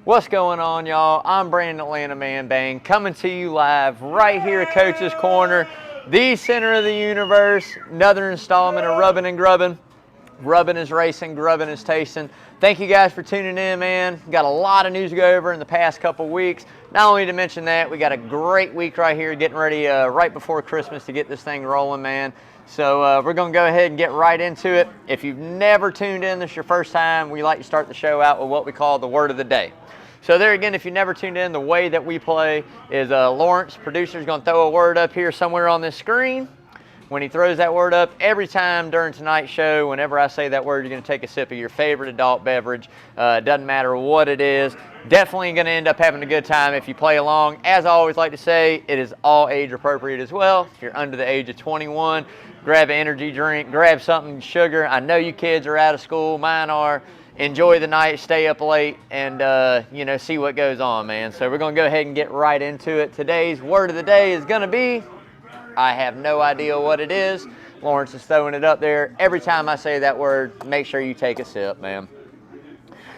What's going on, y'all? I'm Brandon Atlanta Man Bang, coming to you live right here at Coach's Corner, the center of the universe. Another installment of Rubbin' and Grubbin'. Rubbin' is racing, grubbin' is tasting. Thank you guys for tuning in, man. Got a lot of news to go over in the past couple weeks. Not only to mention that, we got a great week right here, getting ready right before Christmas to get this thing rolling, man. So we're going to go ahead and get right into it. If you've never tuned in, this is your first time, we like to start the show out with what we call the word of the day. So there again, if you never tuned in, the way that we play is Lawrence, producer, is going to throw a word up here somewhere on this screen. When he throws that word up, every time during tonight's show, whenever I say that word, you're going to take a sip of your favorite adult beverage. Doesn't matter what it is. Definitely going to end up having a good time if you play along. As I always like to say, it is all age appropriate as well. If you're under the age of 21, grab an energy drink, grab something sugar. I know you kids are out of school. Mine are. Enjoy the night, stay up late, and see what goes on, man. So we're going to go ahead and get right into it. Today's word of the day is going to be, I have no idea what it is. Lawrence is throwing it up there. Every time I say that word, make sure you take a sip, man.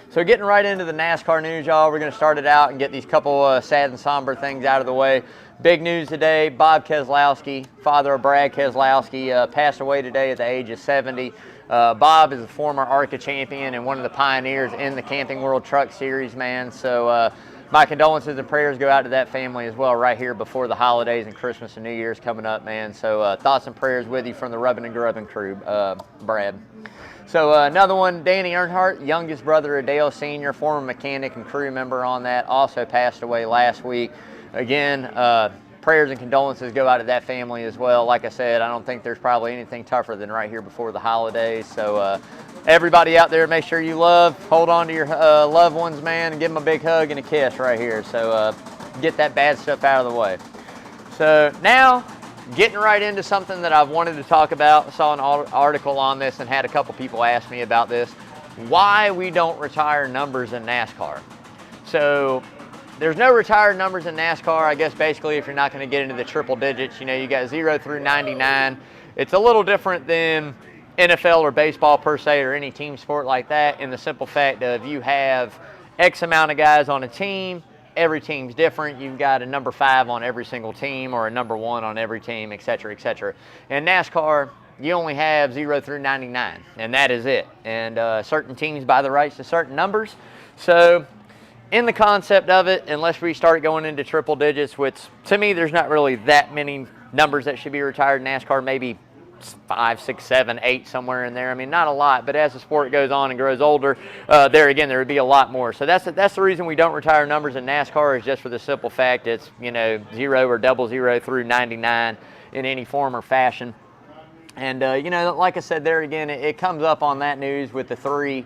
So getting right into the NASCAR news, y'all, we're going to start it out and get these couple sad and somber things out of the way. Big news today, Bob Keselowski, father of Brad Keselowski, passed away today at the age of 70. Bob is a former ARCA champion and one of the pioneers in the Camping World Truck Series, man. So my condolences and prayers go out to that family as well right here before the holidays and Christmas and New Year's coming up, man. So thoughts and prayers with you from the Rubbin' and Grubbin' crew, Brad. So another one, Danny Earnhardt, youngest brother of Dale Sr., former mechanic and crew member on that, also passed away last week. Again, prayers and condolences go out to that family as well. Like I said, I don't think there's probably anything tougher than right here before the holidays. So everybody out there, make sure you hold on to your loved ones, man, and give them a big hug and a kiss right here. So get that bad stuff out of the way. So now, getting right into something that I've wanted to talk about. I saw an article on this and had a couple people ask me about this. Why we don't retire numbers in NASCAR. So there's no retired numbers in NASCAR. I guess basically if you're not going to get into the triple digits, you got 0 through 99. It's a little different than NFL or baseball per se or any team sport like that, in the simple fact of you have X amount of guys on a team. Every team's different. You've got a number 5 on every single team or a number 1 on every team, et cetera, et cetera. In NASCAR, you only have 0 through 99, and that is it. And certain teams buy the rights to certain numbers. So in the concept of it, unless we start going into triple digits, which to me there's not really that many numbers that should be retired in NASCAR, maybe 5, 6, 7, 8, somewhere in there. I mean, not a lot, but as the sport goes on and grows older, there would be a lot more. So that's the reason we don't retire numbers in NASCAR, is just for the simple fact it's 0 or double 0 through 99 in any form or fashion. And like I said, there again, it comes up on that news with the 3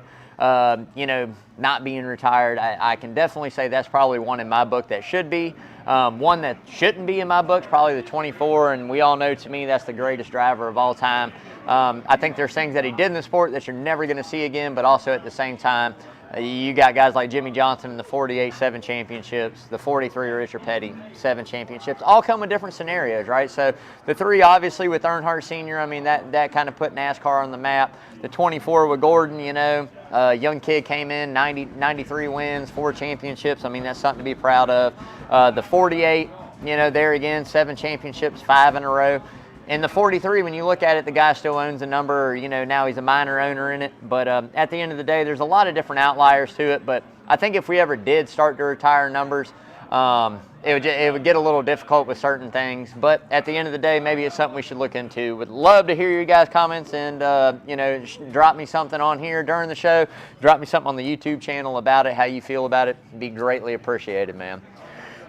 not being retired. I can definitely say that's probably one in my book that should be. One that shouldn't be in my book is probably the 24, and we all know, to me, that's the greatest driver of all time. I think there's things that he did in the sport that you're never going to see again, but also at the same time, you got guys like Jimmy Johnson in the 48, 7 championships, the 43 Richard Petty, 7 championships, all come with different scenarios, right? So the 3, obviously, with Earnhardt Sr., I mean, that kind of put NASCAR on the map. The 24 with Gordon, young kid came in, 93 wins, 4 championships. I mean, that's something to be proud of. The 48, there again, 7 championships, 5 in a row. And the 43, when you look at it, the guy still owns a number, now he's a minor owner in it. But at the end of the day, there's a lot of different outliers to it. But I think if we ever did start to retire numbers, it would get a little difficult with certain things. But at the end of the day, maybe it's something we should look into. Would love to hear your guys' comments, and drop me something on here during the show. Drop me something on the YouTube channel about it, how you feel about it. It'd be greatly appreciated, man.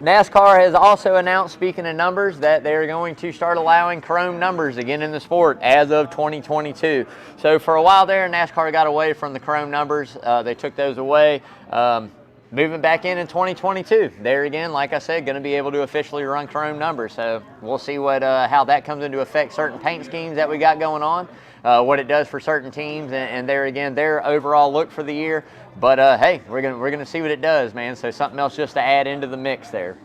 NASCAR has also announced, speaking of numbers, that they're going to start allowing chrome numbers again in the sport as of 2022. So for a while there, NASCAR got away from the chrome numbers. They took those away. Moving back in 2022. There again, like I said, going to be able to officially run chrome numbers. So we'll see how that comes into effect, certain paint schemes that we got going on, what it does for certain teams, and there again, their overall look for the year. But hey, we're gonna see what it does, man. So something else just to add into the mix there.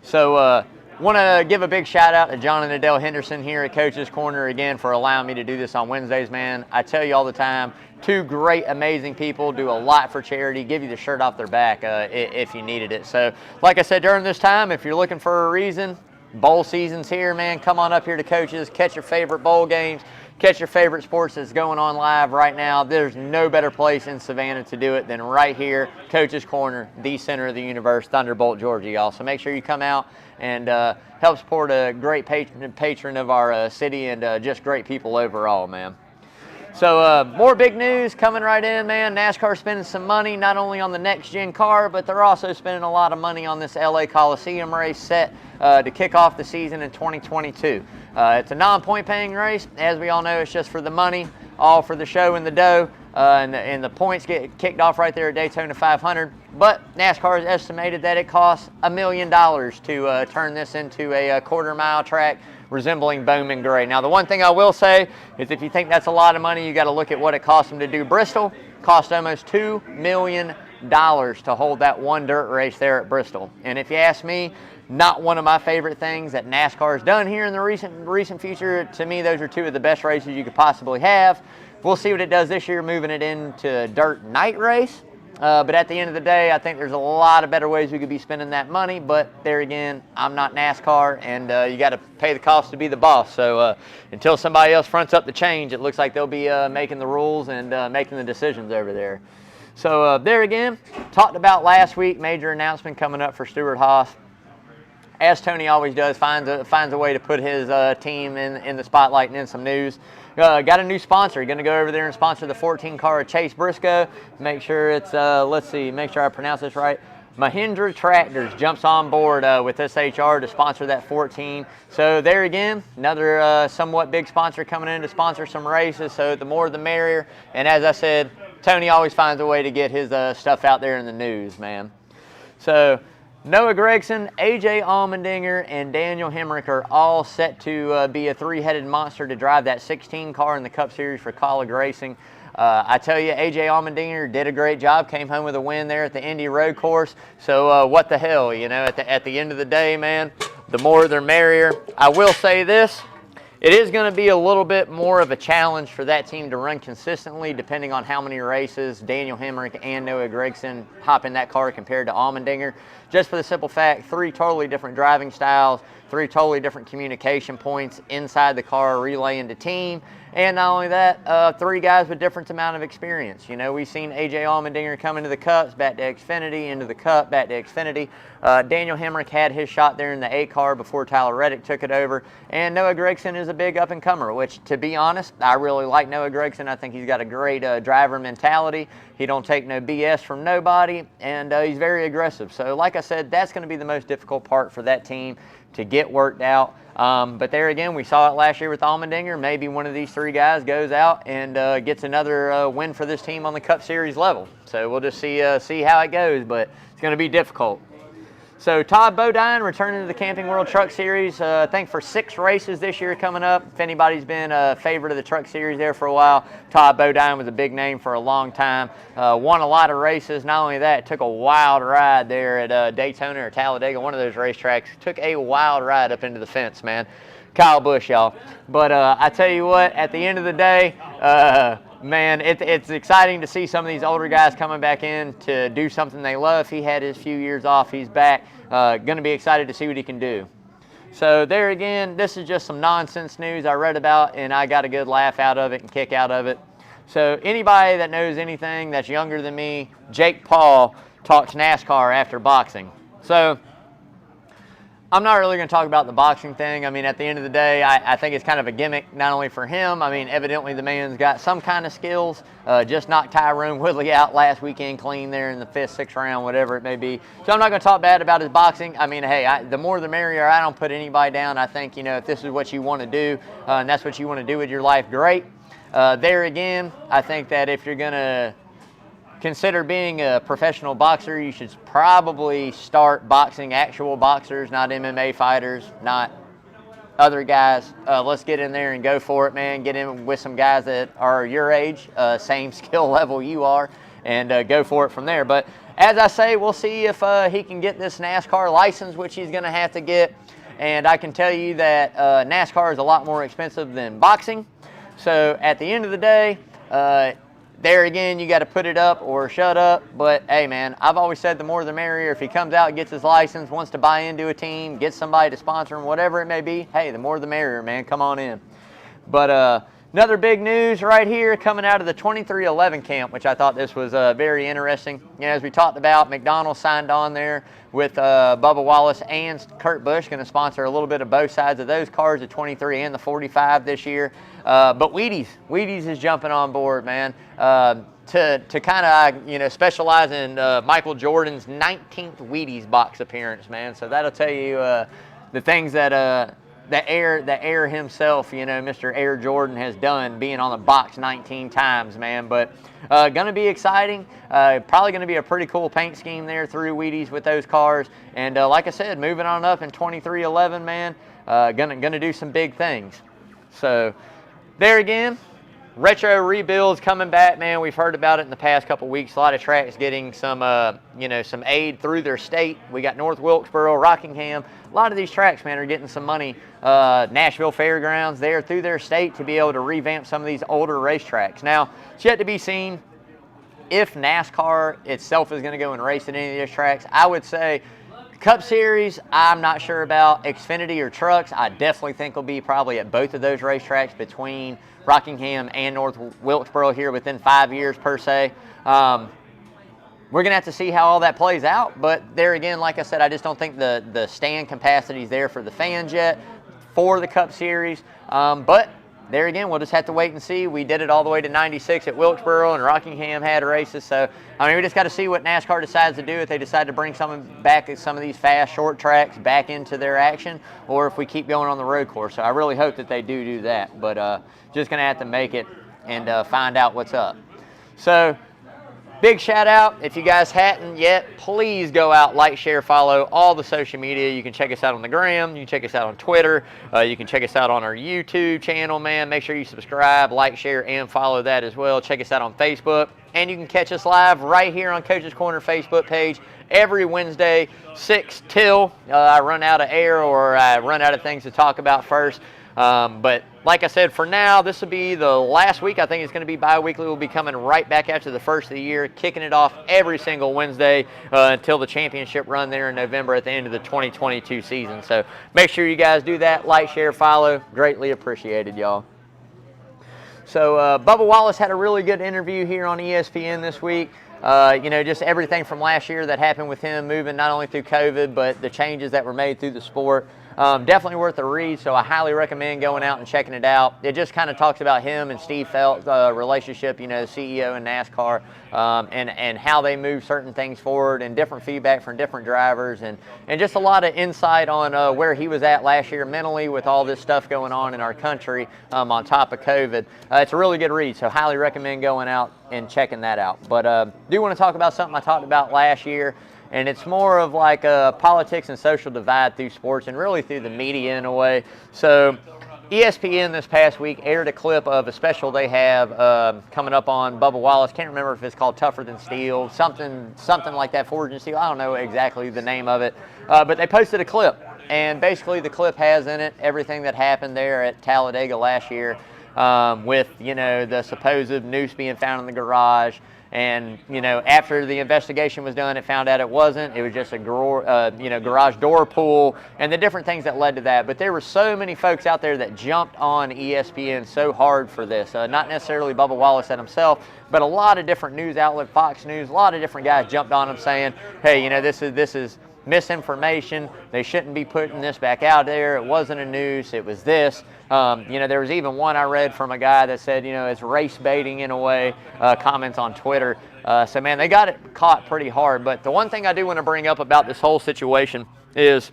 So Want to give a big shout out to John and Adele Henderson here at Coach's Corner again for allowing me to do this on Wednesdays, man. I tell you all the time, two great, amazing people, do a lot for charity, give you the shirt off their back if you needed it. So, like I said, during this time, if you're looking for a reason, bowl season's here, man. Come on up here to Coach's, catch your favorite bowl games, catch your favorite sports that's going on live right now. There's no better place in Savannah to do it than right here, Coach's Corner, the center of the universe, Thunderbolt, Georgia, y'all. So make sure you come out and help support a great patron of our city and just great people overall, man. So more big news coming right in, man. NASCAR spending some money not only on the next-gen car, but they're also spending a lot of money on this LA Coliseum race set to kick off the season in 2022. It's a non-point paying race. As we all know, it's just for the money, all for the show and the dough. And the points get kicked off right there at Daytona 500. But NASCAR has estimated that it costs $1 million to turn this into a quarter-mile track resembling Bowman Gray. Now, the one thing I will say is if you think that's a lot of money, you got to look at what it cost them to do Bristol. It cost almost $2 million to hold that one dirt race there at Bristol. And if you ask me, not one of my favorite things that NASCAR has done here in the recent future. To me, those are two of the best races you could possibly have. We'll see what it does this year, moving it into a dirt night race. But at the end of the day, I think there's a lot of better ways we could be spending that money. But there again, I'm not NASCAR, and you got to pay the cost to be the boss. So until somebody else fronts up the change, it looks like they'll be making the rules and making the decisions over there. So there again, talked about last week, major announcement coming up for Stewart-Haas. As Tony always does, finds a way to put his team in the spotlight and in some news. Got a new sponsor. Going to go over there and sponsor the 14 car of Chase Briscoe. Make sure it's, make sure I pronounce this right. Mahindra Tractors jumps on board with SHR to sponsor that 14. So there again, another somewhat big sponsor coming in to sponsor some races. So the more the merrier. And as I said, Tony always finds a way to get his stuff out there in the news, man. So Noah Gragson, AJ Allmendinger, and Daniel Hemrick are all set to be a three-headed monster to drive that 16 car in the Cup Series for Colleague Racing. I tell you, AJ Allmendinger did a great job, came home with a win there at the Indy Road Course. So what the hell, you know, at the end of the day, man, the more the merrier. I will say this. It is going to be a little bit more of a challenge for that team to run consistently, depending on how many races Daniel Hemrick and Noah Gragson hop in that car compared to Allmendinger. Just for the simple fact, three totally different driving styles, three totally different communication points inside the car, relaying to team. And not only that, three guys with different amount of experience. You know, we've seen AJ Allmendinger come into the Cups, back to Xfinity, into the Cup, back to Xfinity. Daniel Hemrick had his shot there in the A car before Tyler Reddick took it over. And Noah Gragson is a big up-and-comer, which, to be honest, I really like Noah Gragson. I think he's got a great driver mentality. He don't take no BS from nobody, and he's very aggressive. So, like I said, that's going to be the most difficult part for that team to get worked out. But there again, we saw it last year with Allmendinger. Maybe one of these three guys goes out and gets another win for this team on the Cup Series level. So we'll just see how it goes, but it's going to be difficult. So Todd Bodine returning to the Camping World Truck Series, I think for 6 races this year coming up. If anybody's been a favorite of the Truck Series there for a while, Todd Bodine was a big name for a long time. Won a lot of races. Not only that, took a wild ride there at Daytona or Talladega, one of those racetracks. Took a wild ride up into the fence, man. Kyle Busch, y'all. But I tell you what, at the end of the day, man, it's exciting to see some of these older guys coming back in to do something they love. He had his few years off. He's back. Going to be excited to see what he can do. So there again, this is just some nonsense news I read about, and I got a good laugh out of it and kick out of it. So anybody that knows anything that's younger than me, Jake Paul talks NASCAR after boxing. So I'm not really going to talk about the boxing thing. I mean, at the end of the day, I think it's kind of a gimmick, not only for him. I mean, evidently the man's got some kind of skills. Just knocked Tyrone Woodley out last weekend clean there in the 5th, 6th round, whatever it may be. So I'm not going to talk bad about his boxing. I mean, hey, the more the merrier. I don't put anybody down. I think, you know, if this is what you want to do and that's what you want to do with your life, great. There again, I think that if you're going to consider being a professional boxer, you should probably start boxing actual boxers, not MMA fighters, not other guys. Let's get in there and go for it, man. Get in with some guys that are your age, same skill level you are, and go for it from there. But as I say, we'll see if he can get this NASCAR license, which he's going to have to get. And I can tell you that NASCAR is a lot more expensive than boxing. So at the end of the day, there again, you got to put it up or shut up. But hey, man, I've always said the more the merrier. If he comes out, gets his license, wants to buy into a team, gets somebody to sponsor him, whatever it may be, hey, the more the merrier, man. Come on in. But another big news right here coming out of the 2311 camp, which I thought this was very interesting. You know, as we talked about, McDonald's signed on there with Bubba Wallace and Kurt Busch, going to sponsor a little bit of both sides of those cars, the 23 and the 45 this year. But Wheaties is jumping on board, man, to kind of, you know, specialize in Michael Jordan's 19th Wheaties box appearance, man. So that'll tell you the things that the Air himself, you know, Mr. Air Jordan has done, being on the box 19 times, man. But going to be exciting. Probably going to be a pretty cool paint scheme there through Wheaties with those cars. And like I said, moving on up in 2311, man, gonna do some big things. So there again, retro rebuilds coming back, man. We've heard about it in the past couple weeks. A lot of tracks getting some, you know, some aid through their state. We got North Wilkesboro, Rockingham. A lot of these tracks, man, are getting some money. Nashville Fairgrounds there through their state to be able to revamp some of these older racetracks. Now, it's yet to be seen if NASCAR itself is going to go and race at any of these tracks. I would say Cup Series, I'm not sure about. Xfinity or trucks, I definitely think will be probably at both of those racetracks between Rockingham and North Wilkesboro here within 5 years per se. We're going to have to see how all that plays out. But there again, like I said, I just don't think the stand capacity is there for the fans yet for the Cup Series. But there again, we'll just have to wait and see. We did it all the way to 96 at Wilkesboro, and Rockingham had races. So, I mean, we just got to see what NASCAR decides to do, if they decide to bring some of these fast, short tracks back into their action, or if we keep going on the road course. So I really hope that they do that. But just going to have to make it and find out what's up. So, big shout out. If you guys hadn't yet, please go out, like, share, follow all the social media. You can check us out on the gram. You can check us out on Twitter. You can check us out on our YouTube channel, man. Make sure you subscribe, like, share, and follow that as well. Check us out on Facebook. And you can catch us live right here on Coach's Corner Facebook page every Wednesday, 6 till I run out of air or I run out of things to talk about first. But like I said, for now, this will be the last week. I think it's going to be bi-weekly. We'll be coming right back after the first of the year, kicking it off every single Wednesday until the championship run there in November at the end of the 2022 season. So make sure you guys do that. Like, share, follow. Greatly appreciated, y'all. So Bubba Wallace had a really good interview here on ESPN this week. You know, just everything from last year that happened with him moving not only through COVID, but the changes that were made through the sport. Definitely worth a read, so I highly recommend going out and checking it out. It just kind of talks about him and Steve Felt's relationship, you know, CEO and NASCAR, and how they move certain things forward, and different feedback from different drivers, and just a lot of insight on where he was at last year mentally with all this stuff going on in our country on top of COVID. It's a really good read, so highly recommend going out and checking that out. But do want to talk about something I talked about last year. And it's more of like politics and social divide through sports, and really through the media in a way. So ESPN this past week aired a clip of a special they have coming up on Bubba Wallace. Can't remember if it's called Tougher Than Steel, something like that, Forged in Steel. I don't know exactly the name of it. But they posted a clip. And basically the clip has in it everything that happened there at Talladega last year with, you know, the supposed noose being found in the garage. And, you know, after the investigation was done, it found out it wasn't. It was just a garage door pull, and the different things that led to that. But there were so many folks out there that jumped on ESPN so hard for this. Not necessarily Bubba Wallace himself, but a lot of different news outlets, Fox News, a lot of different guys jumped on him saying, hey, you know, this is misinformation. They shouldn't be putting this back out there. It wasn't a noose. It was this. You know, there was even one I read from a guy that said, you know, it's race baiting in a way, comments on Twitter. So, man, they got it caught pretty hard. But the one thing I do want to bring up about this whole situation is,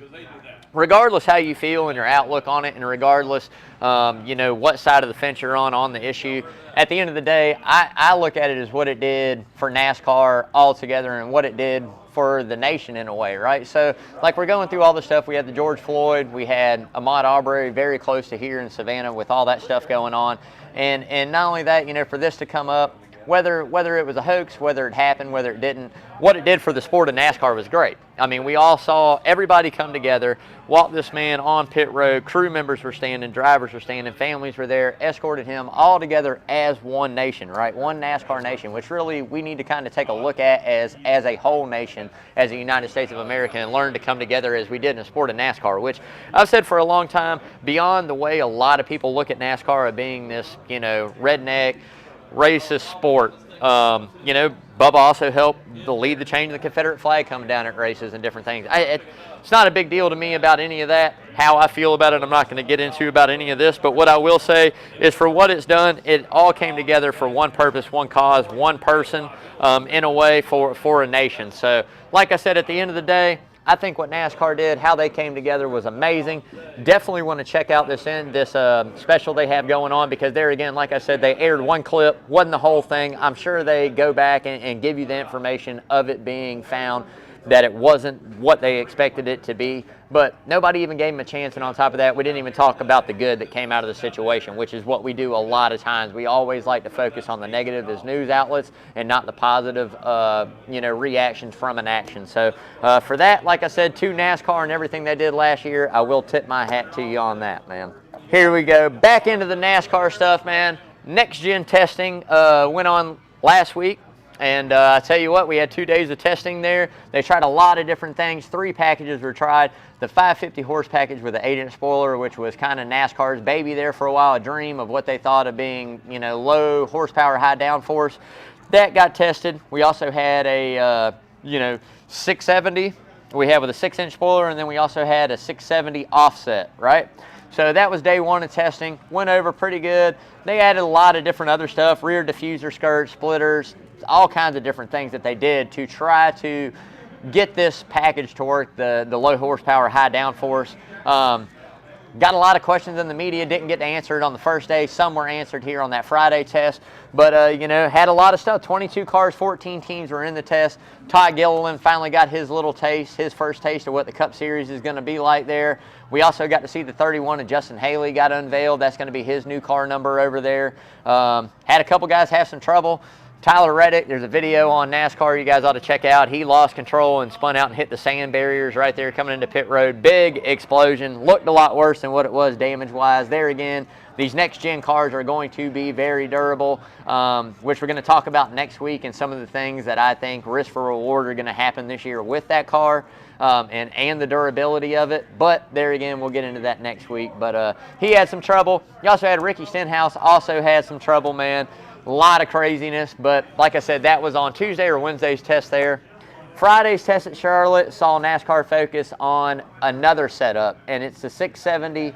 regardless how you feel and your outlook on it, and regardless, you know, what side of the fence you're on the issue, at the end of the day, I look at it as what it did for NASCAR altogether and what it did for the nation in a way, right? So, like, we're going through all the stuff. We had the George Floyd. We had Ahmaud Arbery very close to here in Savannah with all that stuff going on. And not only that, you know, for this to come up, whether it was a hoax, whether it happened, whether it didn't, what it did for the sport of NASCAR was great. I mean, we all saw everybody come together, walk this man on pit road, crew members were standing, drivers were standing, families were there, escorted him all together as one nation, right? One NASCAR nation, which really we need to kind of take a look at as a whole nation, as the United States of America, and learn to come together as we did in the sport of NASCAR, which I've said for a long time, beyond the way a lot of people look at NASCAR as being this, you know, redneck, racist sport. You know, Bubba also helped to lead the change of the Confederate flag coming down at races and different things. It's not a big deal to me about any of that. How I feel about it, I'm not going to get into about any of this, but what I will say is for what it's done, it all came together for one purpose, one cause, one person, in a way for a nation. So, like I said, at the end of the day, I think what NASCAR did, how they came together was amazing. Definitely want to check out this special they have going on, because there again, like I said, they aired one clip, wasn't the whole thing. I'm sure they go back and give you the information of it being found that it wasn't what they expected it to be, but nobody even gave them a chance. And on top of that, we didn't even talk about the good that came out of the situation, which is what we do a lot of times. We always like to focus on the negative as news outlets and not the positive, you know, reactions from an action. So for that, like I said, to NASCAR and everything they did last year, I will tip my hat to you on that, man. Here we go, back into the NASCAR stuff, man. Nextgen testing went on last week. And I tell you what, we had 2 days of testing there. They tried a lot of different things. 3 packages were tried. The 550 horse package with the 8-inch spoiler, which was kind of NASCAR's baby there for a while, a dream of what they thought of being, you know, low horsepower, high downforce. That got tested. We also had a, you know, 670. We had with a 6-inch spoiler, and then we also had a 670 offset, right? So that was day 1 of testing. Went over pretty good. They added a lot of different other stuff, rear diffuser skirts, splitters, all kinds of different things that they did to try to get this package to work, the low horsepower, high downforce. Got a lot of questions in the media, didn't get to answer it on the first day. Some were answered here on that Friday test, but you know, had a lot of stuff. 22 cars, 14 teams were in the test. Todd Gilliland finally got his little taste, his first taste of what the Cup Series is going to be like there. We also got to see the 31 of Justin Haley got unveiled. That's going to be his new car number over there. Had a couple guys have some trouble. Tyler Reddick, there's a video on NASCAR you guys ought to check out. He lost control and spun out and hit the sand barriers right there coming into pit road. Big explosion. Looked a lot worse than what it was damage-wise. There again, these next-gen cars are going to be very durable, which we're going to talk about next week, and some of the things that I think risk for reward are going to happen this year with that car, and the durability of it. But there again, we'll get into that next week. But he had some trouble. You also had Ricky Stenhouse also had some trouble, man. A lot of craziness, but like I said, that was on Tuesday or Wednesday's test there. Friday's test at Charlotte saw NASCAR focus on another setup, and it's the 670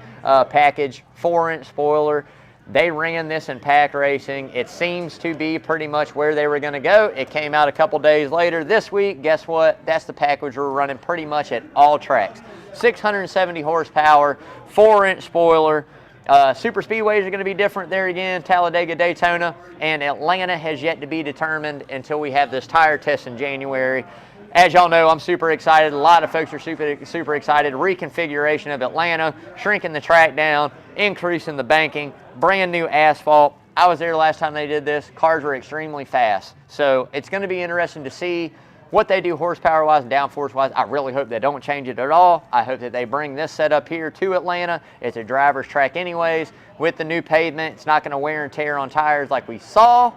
package, 4-inch spoiler. They ran this in pack racing. It seems to be pretty much where they were going to go. It came out a couple days later this week. Guess what? That's the package we're running pretty much at all tracks. 670 horsepower, 4-inch spoiler. Super speedways are going to be different there again, Talladega, Daytona, and Atlanta has yet to be determined until we have this tire test in January. As y'all know, I'm super excited. A lot of folks are super excited. Reconfiguration of Atlanta, shrinking the track down, increasing the banking, brand new asphalt. I was there last time they did this. Cars were extremely fast. So it's going to be interesting to see what they do horsepower-wise and downforce-wise. I really hope they don't change it at all. I hope that they bring this setup here to Atlanta. It's a driver's track anyways. With the new pavement, it's not going to wear and tear on tires like we saw,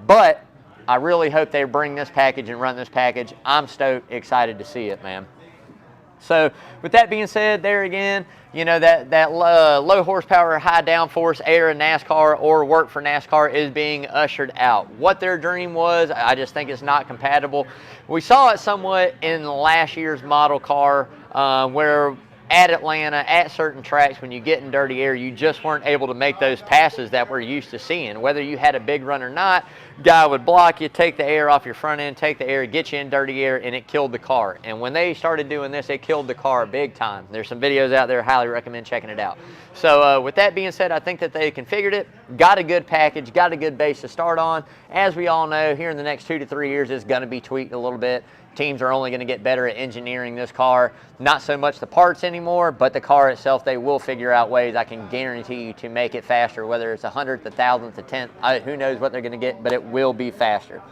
but I really hope they bring this package and run this package. I'm stoked, excited to see it, man. So with that being said, there again, you know, that low horsepower, high downforce era NASCAR or work for NASCAR is being ushered out. What their dream was, I just think it's not compatible. We saw it somewhat in last year's model car where at Atlanta, at certain tracks, when you get in dirty air, you just weren't able to make those passes that we're used to seeing. Whether you had a big run or not, guy would block you, take the air off your front end, take the air, get you in dirty air, and it killed the car. And when they started doing this, it killed the car big time. There's some videos out there, highly recommend checking it out. So with that being said, I think that they configured it. got a good package, got a good base to start on. As we all know, here in the next 2 to 3 years, it's going to be tweaked a little bit. Teams are only going to get better at engineering this car. Not so much the parts anymore, but the car itself, they will figure out ways, I can guarantee you, to make it faster, whether it's 100th, 1,000th, 1/10th, who knows what they're going to get, but it will be faster.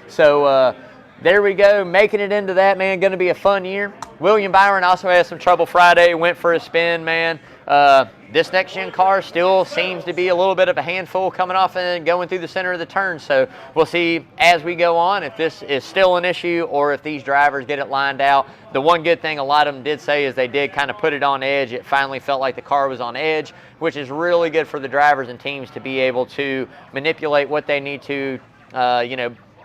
So there we go, making it into that, man. Going to be a fun year. William Byron also had some trouble Friday, went for a spin, man. This next-gen car still seems to be a little bit of a handful coming off and going through the center of the turn. So we'll see as we go on if this is still an issue or if these drivers get it lined out. The one good thing a lot of them did say is they did kind of put it on edge. It finally felt like the car was on edge, which is really good for the drivers and teams to be able to manipulate what they need to,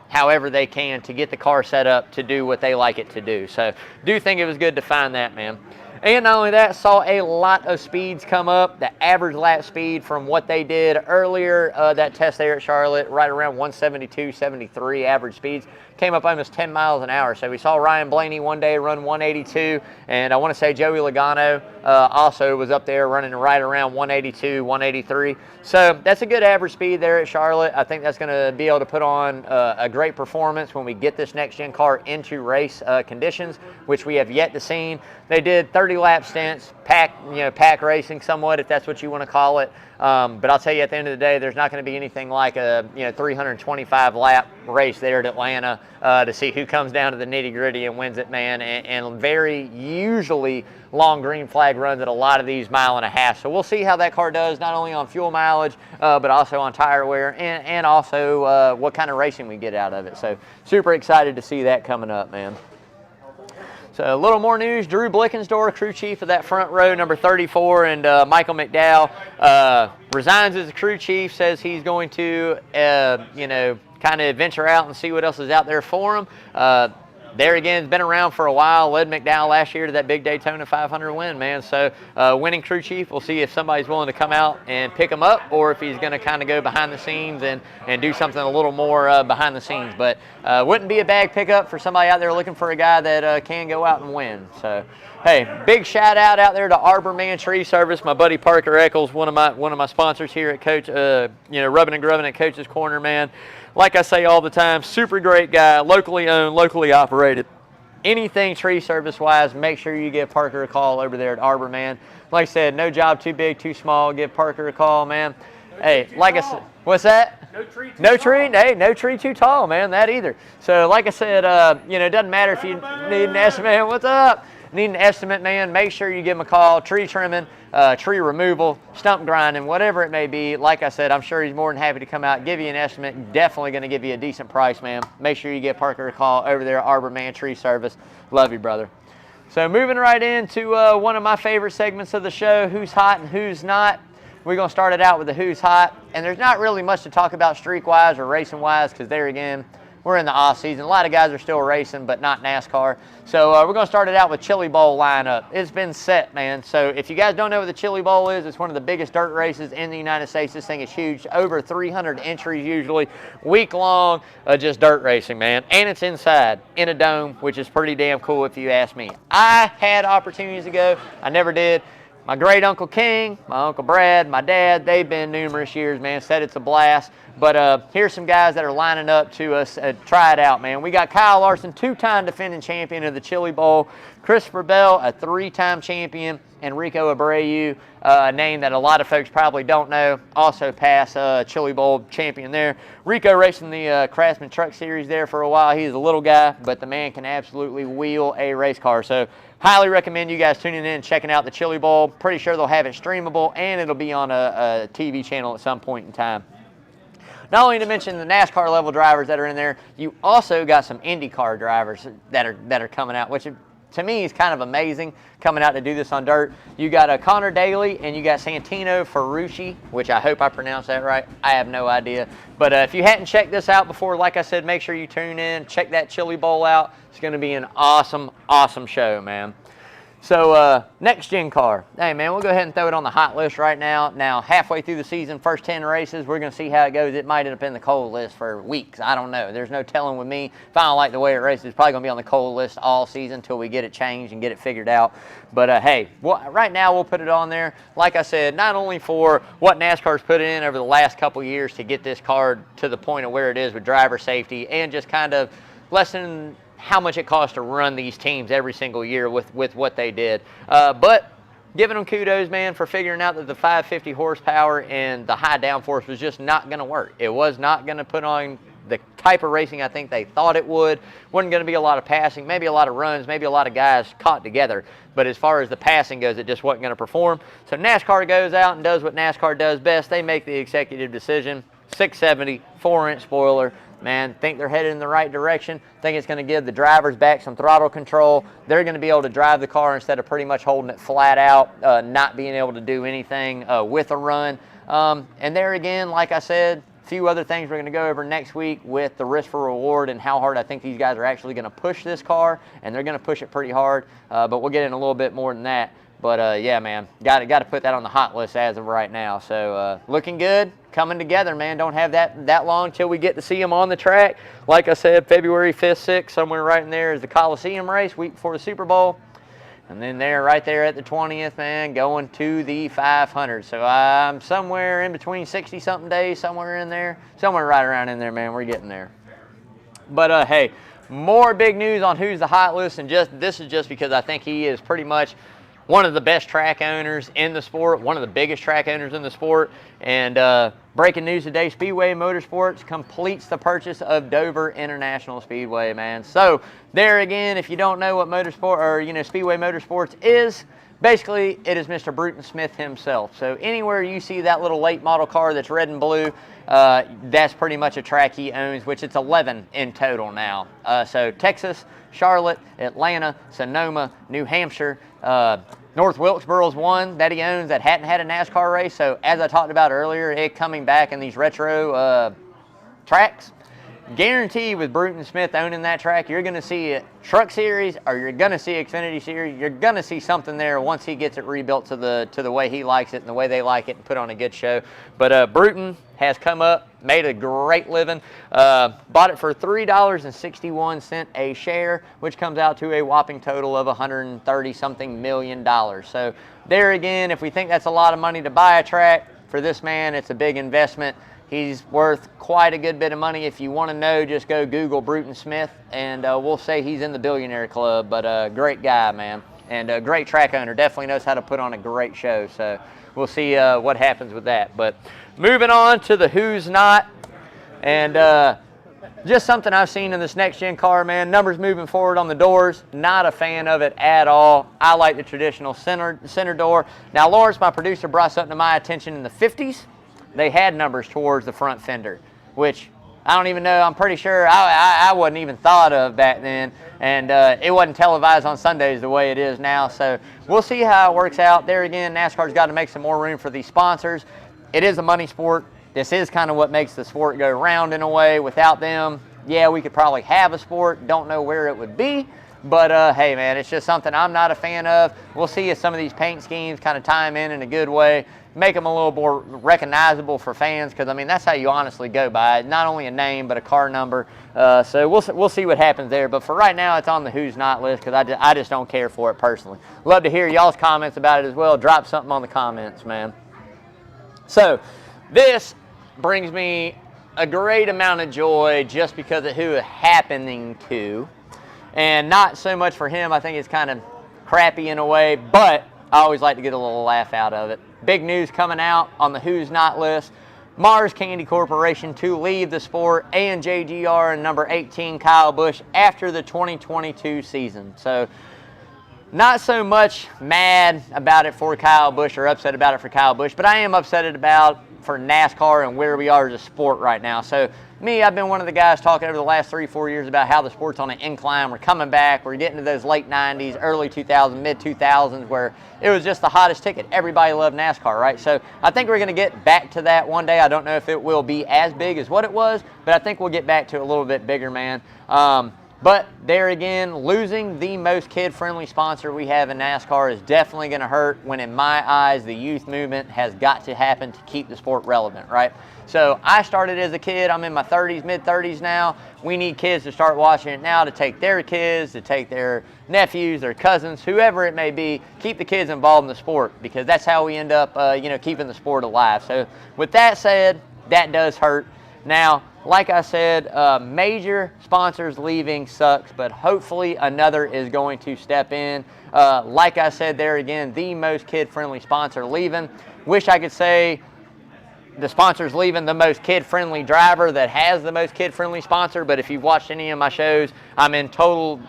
however they can to get the car set up to do what they like it to do. So do think it was good to find that, man. And not only that, saw a lot of speeds come up. The average lap speed from what they did earlier, that test there at Charlotte, right around 172, 73 average speeds, came up almost 10 miles an hour. So we saw Ryan Blaney one day run 182, and I want to say Joey Logano also was up there running right around 182, 183. So that's a good average speed there at Charlotte. I think that's going to be able to put on a great performance when we get this next-gen car into race conditions, which we have yet to see. They did 30-lap stints, pack racing somewhat, if that's what you want to call it. But I'll tell you, at the end of the day, there's not going to be anything like a 325-lap race there at Atlanta to see who comes down to the nitty-gritty and wins it, man. And very usually long green flag runs at a lot of these 1.5 miles. So we'll see how that car does, not only on fuel mileage, but also on tire wear, and also what kind of racing we get out of it. So super excited to see that coming up, man. So a little more news. Drew Blickensdoor, crew chief of that front row, number 34, and Michael McDowell resigns as the crew chief, says he's going to, kind of venture out and see what else is out there for him. There again, has been around for a while, led McDowell last year to that big Daytona 500 win, man. So winning crew chief, we'll see if somebody's willing to come out and pick him up or if he's going to kind of go behind the scenes and do something a little more behind the scenes. But wouldn't be a bad pickup for somebody out there looking for a guy that can go out and win. So, hey, big shout out there to Arbor Man Tree Service. My buddy Parker Eccles, one of my sponsors here at Coach, Rubbing and Grubbing at Coach's Corner, man. Like I say all the time, super great guy, locally owned, locally operated. Anything tree service-wise, make sure you give Parker a call over there at Arbor Man. Like I said, no job too big, too small. Give Parker a call, man. Hey, like I said, what's that? No tree too tall, man, that either. So like I said, it doesn't matter if you need an estimate. What's up? Need an estimate, man, make sure you give him a call. Tree trimming, tree removal, stump grinding, whatever it may be. Like I said, I'm sure he's more than happy to come out, give you an estimate. Definitely going to give you a decent price, man. Make sure you give Parker a call over there at Arbor Man Tree Service. Love you, brother. So moving right into one of my favorite segments of the show, Who's Hot and Who's Not. We're going to start it out with the Who's Hot. And there's not really much to talk about streak-wise or racing-wise because there again, we're in the off season. A lot of guys are still racing, but not NASCAR. So we're going to start it out with Chili Bowl lineup. It's been set, man. So if you guys don't know what the Chili Bowl is, it's one of the biggest dirt races in the United States. This thing is huge. Over 300 entries usually. Week long, just dirt racing, man. And it's inside, in a dome, which is pretty damn cool if you ask me. I had opportunities to go. I never did. My great Uncle King, my Uncle Brad, my dad, they've been numerous years, man. Said it's a blast. But here's some guys that are lining up to try it out, man. We got Kyle Larson, 2-time defending champion of the Chili Bowl. Christopher Bell, a 3-time champion. And Rico Abreu, a name that a lot of folks probably don't know, also past Chili Bowl champion there. Rico racing the Craftsman Truck Series there for a while. He's a little guy, but the man can absolutely wheel a race car. So highly recommend you guys tuning in and checking out the Chili Bowl. Pretty sure they'll have it streamable, and it'll be on a TV channel at some point in time. Not only to mention the NASCAR level drivers that are in there, you also got some IndyCar drivers that are coming out, which to me is kind of amazing, coming out to do this on dirt. You got Connor Daly and you got Santino Ferrucci, which I hope I pronounced that right. I have no idea. But if you hadn't checked this out before, like I said, make sure you tune in, check that Chili Bowl out. It's going to be an awesome, awesome show, man. So next gen car. Hey man, we'll go ahead and throw it on the hot list right now. Now halfway through the season, first 10 races, we're going to see how it goes. It might end up in the cold list for weeks. I don't know. There's no telling with me. If I don't like the way it races, it's probably going to be on the cold list all season until we get it changed and get it figured out. But hey, right now we'll put it on there. Like I said, not only for what NASCAR's put in over the last couple years to get this car to the point of where it is with driver safety and just kind of lessen how much it costs to run these teams every single year with what they did. But giving them kudos, man, for figuring out that the 550 horsepower and the high downforce was just not going to work. It was not going to put on the type of racing I think they thought it would. Wasn't going to be a lot of passing, maybe a lot of runs, maybe a lot of guys caught together. But as far as the passing goes, it just wasn't going to perform. So NASCAR goes out and does what NASCAR does best. They make the executive decision. 670, 4-inch spoiler. Man, think they're headed in the right direction. Think it's going to give the drivers back some throttle control. They're going to be able to drive the car instead of pretty much holding it flat out, not being able to do anything with a run. And there again, like I said, a few other things we're going to go over next week with the risk for reward and how hard I think these guys are actually going to push this car, and they're going to push it pretty hard. But we'll get in a little bit more than that. But yeah, man, got to put that on the hot list as of right now. So looking good, coming together, man. Don't have that long till we get to see them on the track. Like I said, February 5th, 6th, somewhere right in there is the Coliseum race, week before the Super Bowl. And then right there at the 20th, man, going to the 500. So I'm somewhere in between 60-something days, somewhere in there. Somewhere right around in there, man. We're getting there. But hey, more big news on who's the hot list. And this is just because I think he is pretty much one of the best track owners in the sport, one of the biggest track owners in the sport. And breaking news today, Speedway Motorsports completes the purchase of Dover International Speedway, man. So there again, if you don't know what motorsport or Speedway Motorsports is, basically it is Mr. Bruton Smith himself. So anywhere you see that little late model car that's red and blue, that's pretty much a track he owns, which it's 11 in total now. So Texas, Charlotte, Atlanta, Sonoma, New Hampshire, North Wilkesboro's one that he owns that hadn't had a NASCAR race. So as I talked about earlier, it coming back in these retro tracks, guaranteed with Bruton Smith owning that track, you're going to see a Truck Series or you're going to see Xfinity Series. You're going to see something there once he gets it rebuilt to the way he likes it and the way they like it and put on a good show. But Bruton has come up, made a great living, bought it for $3.61 a share, which comes out to a whopping total of $130-something million. So there again, if we think that's a lot of money to buy a track, for this man, it's a big investment. He's worth quite a good bit of money. If you want to know, just go Google Bruton Smith, and we'll say he's in the billionaire club. But great guy, man, and a great track owner. Definitely knows how to put on a great show. So we'll see what happens with that. But moving on to the who's not, and just something I've seen in this next-gen car, man. Numbers moving forward on the doors. Not a fan of it at all. I like the traditional center door. Now, Lawrence, my producer, brought something to my attention in the 50s. They had numbers towards the front fender, which I don't even know. I'm pretty sure I wasn't even thought of back then. And it wasn't televised on Sundays the way it is now. So we'll see how it works out. There again, NASCAR's got to make some more room for these sponsors. It is a money sport. This is kind of what makes the sport go round in a way. Without them, yeah, we could probably have a sport. Don't know where it would be. But, hey, man, it's just something I'm not a fan of. We'll see if some of these paint schemes kind of tie them in a good way, make them a little more recognizable for fans, because, I mean, that's how you honestly go by it. Not only a name, but a car number. So we'll see what happens there. But for right now, it's on the who's not list, because I just don't care for it personally. Love to hear y'all's comments about it as well. Drop something on the comments, man. So this brings me a great amount of joy just because of who it's happening to. And not so much for him. I think it's kind of crappy in a way, but I always like to get a little laugh out of it. Big news coming out on the who's not list. Mars Candy Corporation to leave the sport, and JGR and number 18 Kyle Busch after the 2022 season. So not so much mad about it for Kyle Busch or upset about it for Kyle Busch, but I am upset about for NASCAR and where we are as a sport right now. So me, I've been one of the guys talking over the last 3-4 years about how the sport's on an incline. We're coming back. We're getting to those late 90s, early 2000s, mid 2000s where it was just the hottest ticket. Everybody loved NASCAR, right? So I think we're going to get back to that one day. I don't know if it will be as big as what it was, but I think we'll get back to a little bit bigger, man. But there again, losing the most kid-friendly sponsor we have in NASCAR is definitely going to hurt when, in my eyes, the youth movement has got to happen to keep the sport relevant, right? So I started as a kid. I'm in my 30s, mid-30s now. We need kids to start watching it now, to take their kids, to take their nephews, their cousins, whoever it may be, keep the kids involved in the sport, because that's how we end up, keeping the sport alive. So with that said, that does hurt. Now, like I said, major sponsors leaving sucks, but hopefully another is going to step in. Like I said there again, the most kid-friendly sponsor leaving. Wish I could say the sponsor's leaving the most kid-friendly driver that has the most kid-friendly sponsor, but if you've watched any of my shows, I'm in total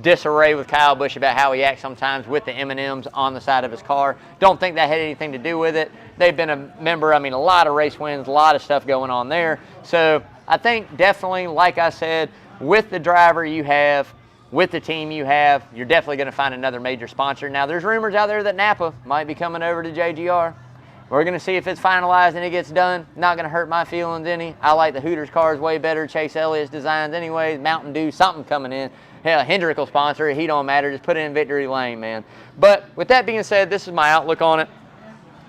disarray with Kyle Busch about how he acts sometimes with the M&Ms on the side of his car. Don't think that had anything to do with it. They've been a member, a lot of race wins, a lot of stuff going on there. So I think definitely, like I said, with the driver you have, with the team you have, you're definitely going to find another major sponsor. Now, there's rumors out there that Napa might be coming over to JGR. We're going to see if it's finalized and it gets done. Not going to hurt my feelings any. I like the Hooters cars way better. Chase Elliott's designs anyways. Mountain Dew, something coming in. Hell, Hendrick will sponsor it. He don't matter. Just put it in victory lane, man. But with that being said, this is my outlook on it.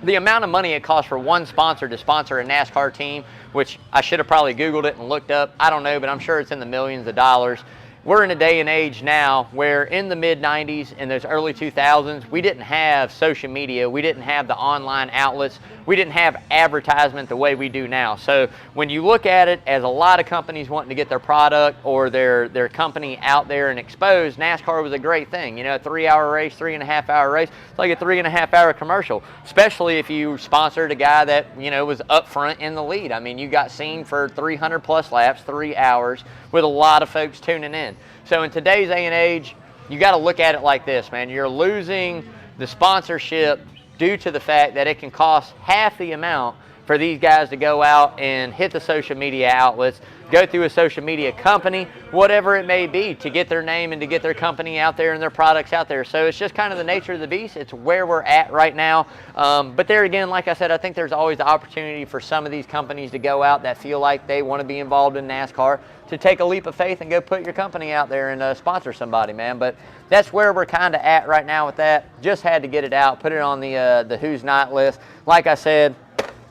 The amount of money it costs for one sponsor to sponsor a NASCAR team, which I should have probably Googled it and looked up. I don't know, but I'm sure it's in the millions of dollars. We're in a day and age now where in the mid-90s and those early 2000s, we didn't have social media. We didn't have the online outlets. We didn't have advertisement the way we do now. So when you look at it as a lot of companies wanting to get their product or their company out there and exposed, NASCAR was a great thing. A 3-hour race, 3.5-hour race, it's like a 3.5-hour commercial, especially if you sponsored a guy that, was up front in the lead. You got seen for 300 plus laps, 3 hours, with a lot of folks tuning in. So in today's day and age, you got to look at it like this, man. You're losing the sponsorship due to the fact that it can cost half the amount for these guys to go out and hit the social media outlets, go through a social media company, whatever it may be, to get their name and to get their company out there and their products out there. So it's just kind of the nature of the beast. It's where we're at right now. But there again, like I said, I think there's always the opportunity for some of these companies to go out that feel like they want to be involved in NASCAR to take a leap of faith and go put your company out there and sponsor somebody, man. But that's where we're kind of at right now with that. Just had to get it out, put it on the Who's Not list. Like I said,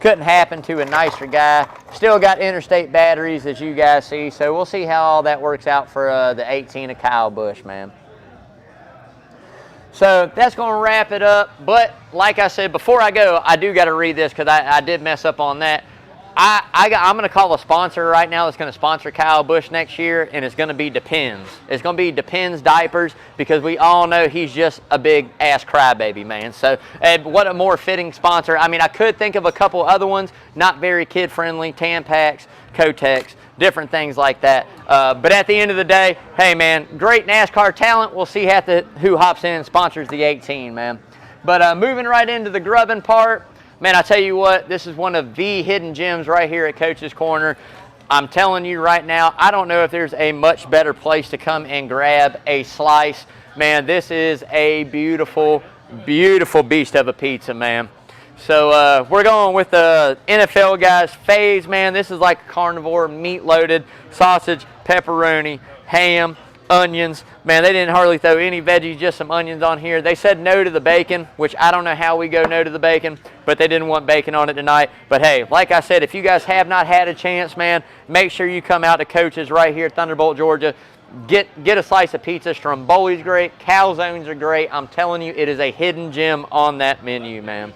couldn't happen to a nicer guy. Still got interstate batteries, as you guys see. So we'll see how all that works out for the 18 of Kyle Busch, man. So that's going to wrap it up. But like I said, before I go, I do got to read this because I did mess up on that. I'm going to call a sponsor right now that's going to sponsor Kyle Busch next year, and it's going to be Depends. It's going to be Depends Diapers because we all know he's just a big-ass crybaby, man. So what a more fitting sponsor. I could think of a couple other ones, not very kid-friendly, Tampax, Kotex, different things like that. But at the end of the day, hey, man, great NASCAR talent. We'll see who hops in and sponsors the 18, man. But moving right into the grubbing part, man, I tell you what, this is one of the hidden gems right here at Coach's Corner. I'm telling you right now, I don't know if there's a much better place to come and grab a slice. Man, this is a beautiful, beautiful beast of a pizza, man. So we're going with the NFL guys' phase, man. This is like a carnivore, meat-loaded, sausage, pepperoni, ham, onions. Man, they didn't hardly throw any veggies, just some onions on here. They said no to the bacon, which I don't know how we go no to the bacon, but they didn't want bacon on it tonight. But hey, like I said, if you guys have not had a chance, man, make sure you come out to Coach's right here at Thunderbolt, Georgia. Get a slice of pizza. Stromboli's great. Calzones are great. I'm telling you, it is a hidden gem on that menu, man.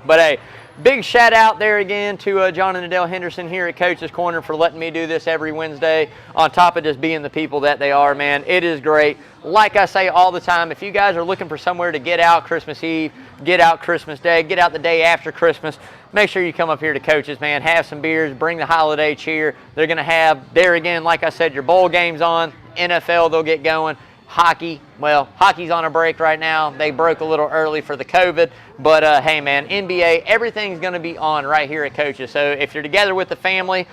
But hey, big shout out there again to John and Adele Henderson here at Coach's Corner for letting me do this every Wednesday, on top of just being the people that they are, man. It is great. Like I say all the time, if you guys are looking for somewhere to get out Christmas Eve, get out Christmas Day, get out the day after Christmas, make sure you come up here to Coach's, man. Have some beers, bring the holiday cheer. They're going to have, there again, like I said, your bowl games on. NFL, they'll get going. Hockey, well, hockey's on a break right now. They broke a little early for the COVID. But, hey, man, NBA, everything's going to be on right here at Coach's. So if you're together with the family,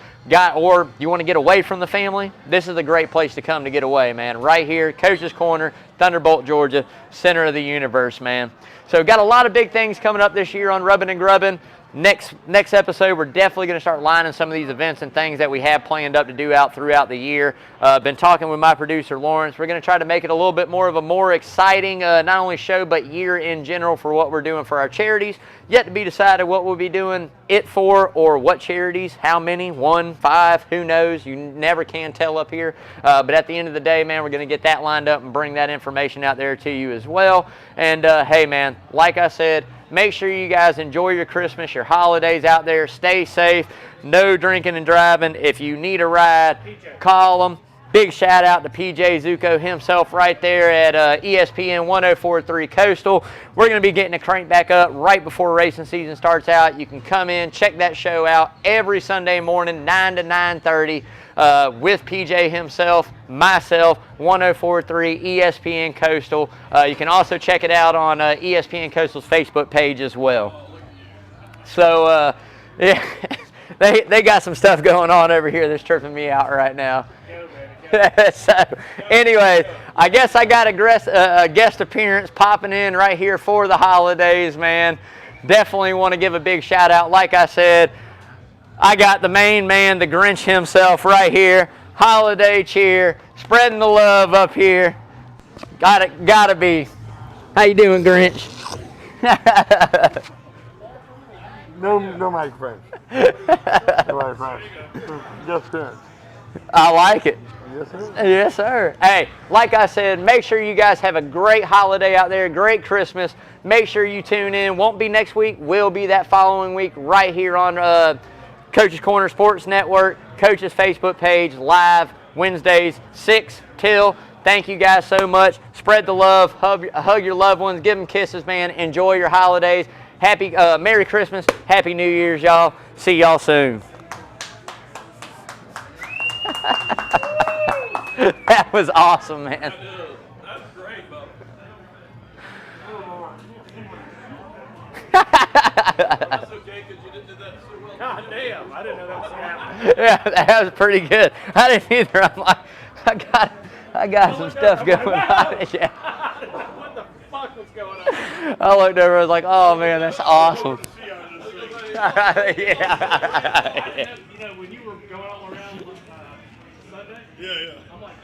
or you want to get away from the family, this is a great place to come to get away, man. Right here, Coach's Corner, Thunderbolt, Georgia, center of the universe, man. So got a lot of big things coming up this year on Rubbin' and Grubbin'. Next episode, we're definitely going to start lining some of these events and things that we have planned up to do out throughout the year. Been talking with my producer, Lawrence. We're going to try to make it a little bit more of a more exciting, not only show, but year in general for what we're doing for our charities. Yet to be decided what we'll be doing it for, or what charities, how many, 1, 5, who knows. You never can tell up here. But at the end of the day, man, we're going to get that lined up and bring that information out there to you as well. And hey, man, like I said, make sure you guys enjoy your Christmas, your holidays out there. Stay safe. No drinking and driving. If you need a ride, call them. Big shout out to PJ Zuko himself right there at ESPN 1043 Coastal. We're going to be getting it cranked back up right before racing season starts out. You can come in, check that show out every Sunday morning, 9 to 9:30 with PJ himself, myself, 1043 ESPN Coastal. You can also check it out on ESPN Coastal's Facebook page as well. So, yeah, they got some stuff going on over here that's tripping me out right now. So, anyways, I guess I got a guest appearance popping in right here for the holidays, man. Definitely want to give a big shout out. Like I said, I got the main man, the Grinch himself right here. Holiday cheer, spreading the love up here. Gotta be. How you doing, Grinch? No microphone. No microphone. Just Grinch. I like it. Yes, sir. Yes, sir. Hey, like I said, make sure you guys have a great holiday out there, great Christmas. Make sure you tune in. Won't be next week, will be that following week right here on Coach's Corner Sports Network, Coach's Facebook page, live Wednesdays, 6 till. Thank you guys so much. Spread the love. Hug your loved ones. Give them kisses, man. Enjoy your holidays. Merry Christmas. Happy New Year's, y'all. See y'all soon. That was awesome, man. That's great, Bubba. That's okay, because you didn't do that so well. God damn, I didn't know that was happening. Yeah, that was pretty good. I didn't either. I'm like, I got some stuff going on. Yeah. What the fuck was going on? I looked over. I was like, oh man, that's awesome. Yeah. Yeah. You know, when you were going all around Sunday, Yeah. I'm like,